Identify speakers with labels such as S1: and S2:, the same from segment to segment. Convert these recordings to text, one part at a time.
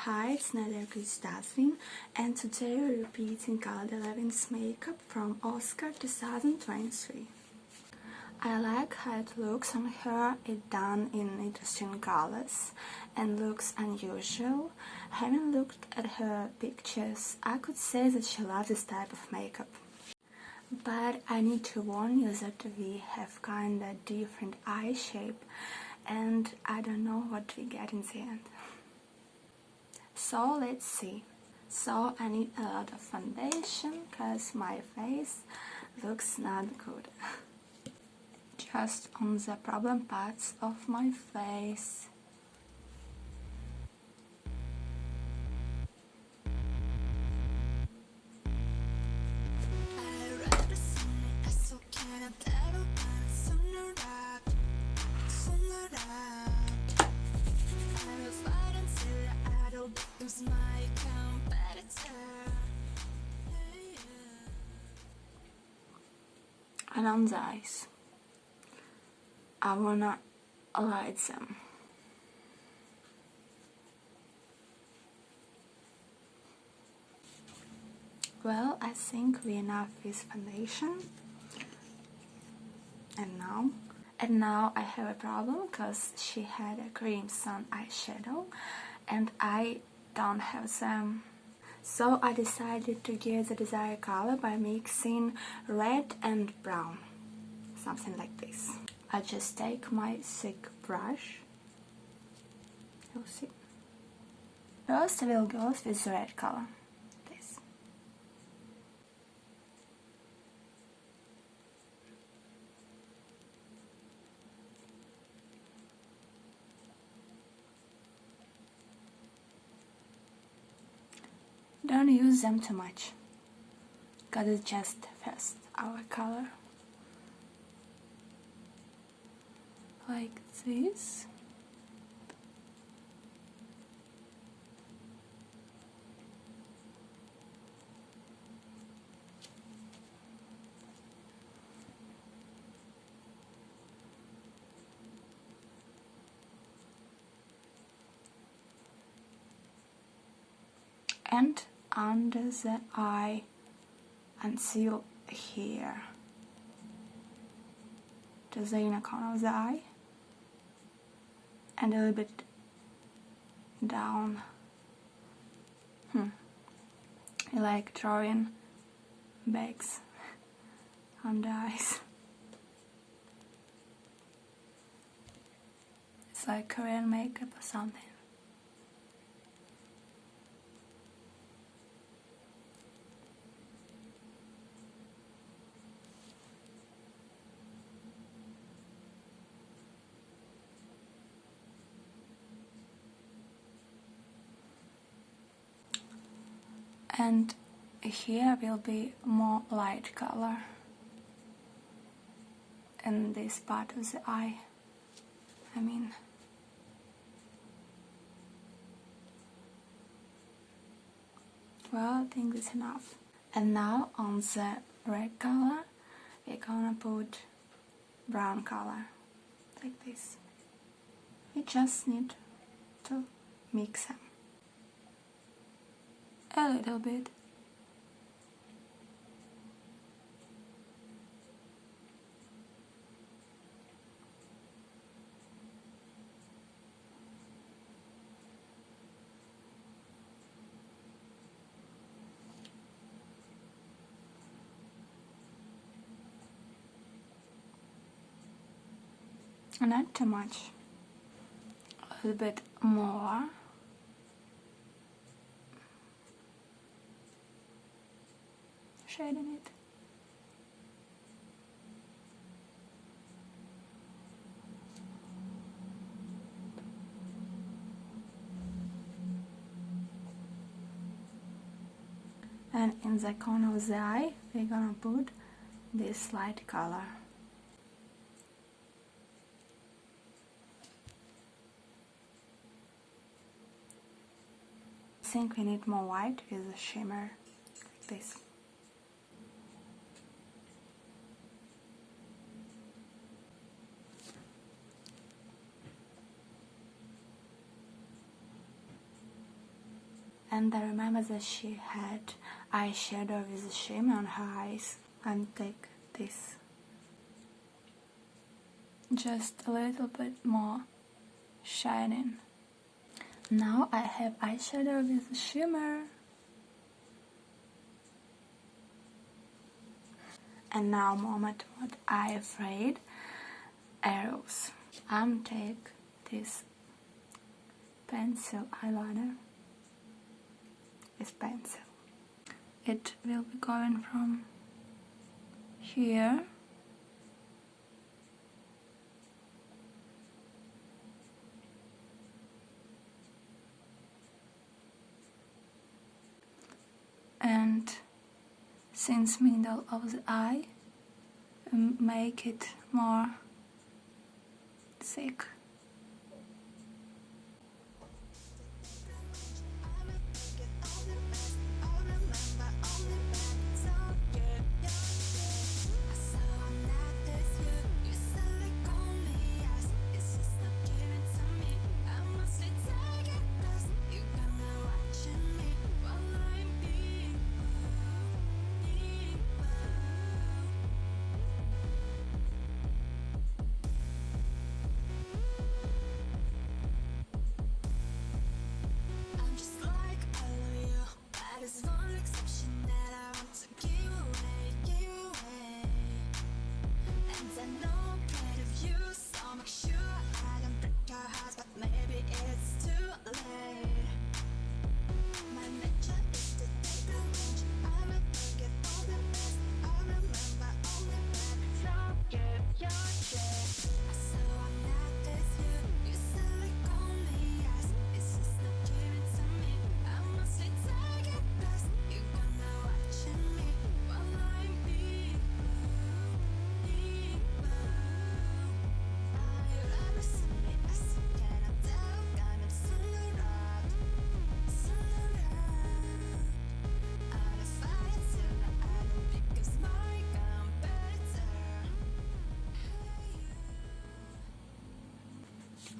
S1: Hi, it's Nelia and today we're repeating Cara Delevingne's makeup from Oscar 2023. I like how it looks on her, it's done in interesting colors and looks unusual. Having looked at her pictures, I could say that she loves this type of makeup. But I need to warn you that we have kinda different eye shape and I don't know what we get in the end. So let's see. So I need a lot of foundation because my face looks not good. Just on the problem parts of my face. And on the eyes, I wanna light them. Well, I think we're enough with foundation. And now I have a problem because she had a crimson eyeshadow and I don't have them. So I decided to get the desired color by mixing red and brown, something like this. I just take my thick brush, you'll see. First I will go with the red color, this. Don't use them too much, because it's just first our color. Like this. And under the eye until here, to the inner corner of the eye, and a little bit down. I like drawing bags on the eyes. It's like Korean makeup or something. And here will be more light color in this part of the eye. Well, I think it's enough. And now on the red color, we're gonna put brown color, like this. We just need to mix them a little bit. Not too much, a little bit more. Shading it. And in the corner of the eye, we're gonna put this light color. I think we need more white with a shimmer, like this. And I remember that she had eyeshadow with shimmer on her eyes. And take this. Just a little bit more shining. Now I have eyeshadow with shimmer. And now moment what I afraid arrows. I'm take this pencil eyeliner with pencil. It will be going from here and since middle of the eye make it more thick.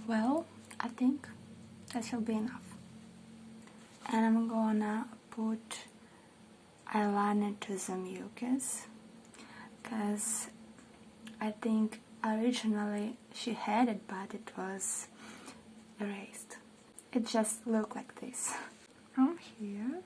S1: Well, I think that shall be enough. And I'm gonna put eyeliner to the mucus, because I think originally she had it, but it was erased. It just looked like this. From here.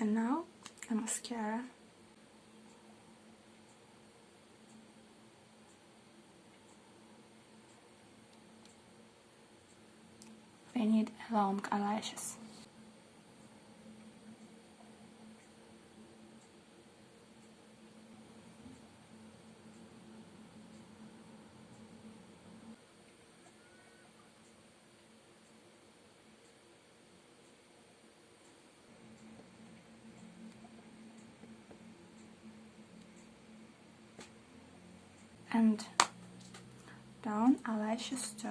S1: And now a mascara. We need long eyelashes. And down eyelashes too.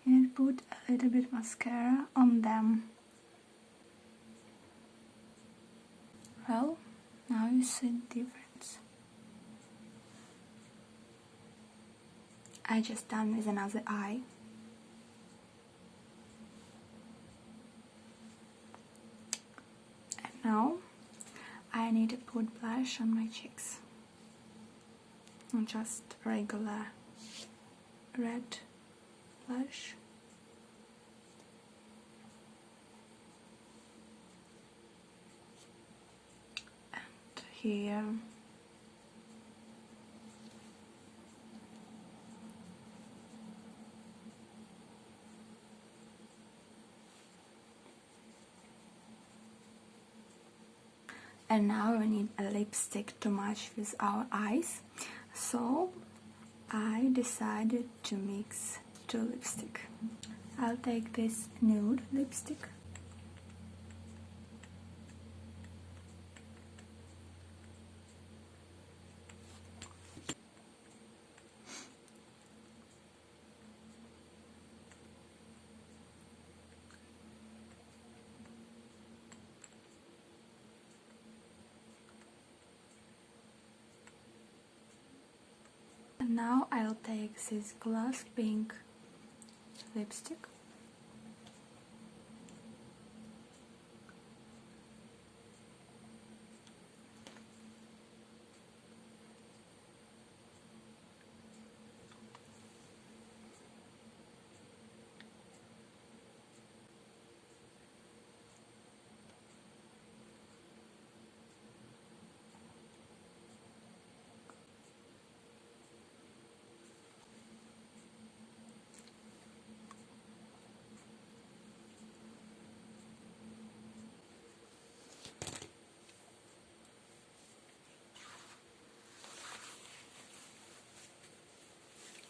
S1: You need to put a little bit mascara on them. Well, now you see the difference. I just done with another eye. Now I need to put blush on my cheeks. And just regular red blush. And here. And now we need a lipstick to match with our eyes, so I decided to mix two lipsticks. I'll take this nude lipstick. And now I'll take this gloss pink lipstick.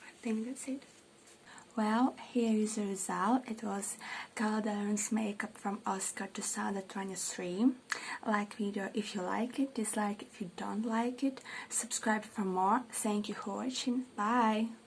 S1: I think that's it. Well, here is the result. It was Cara Delevingne's makeup from Oscar 2023. Like video if you like it, dislike if you don't like it, subscribe for more. Thank you for watching. Bye!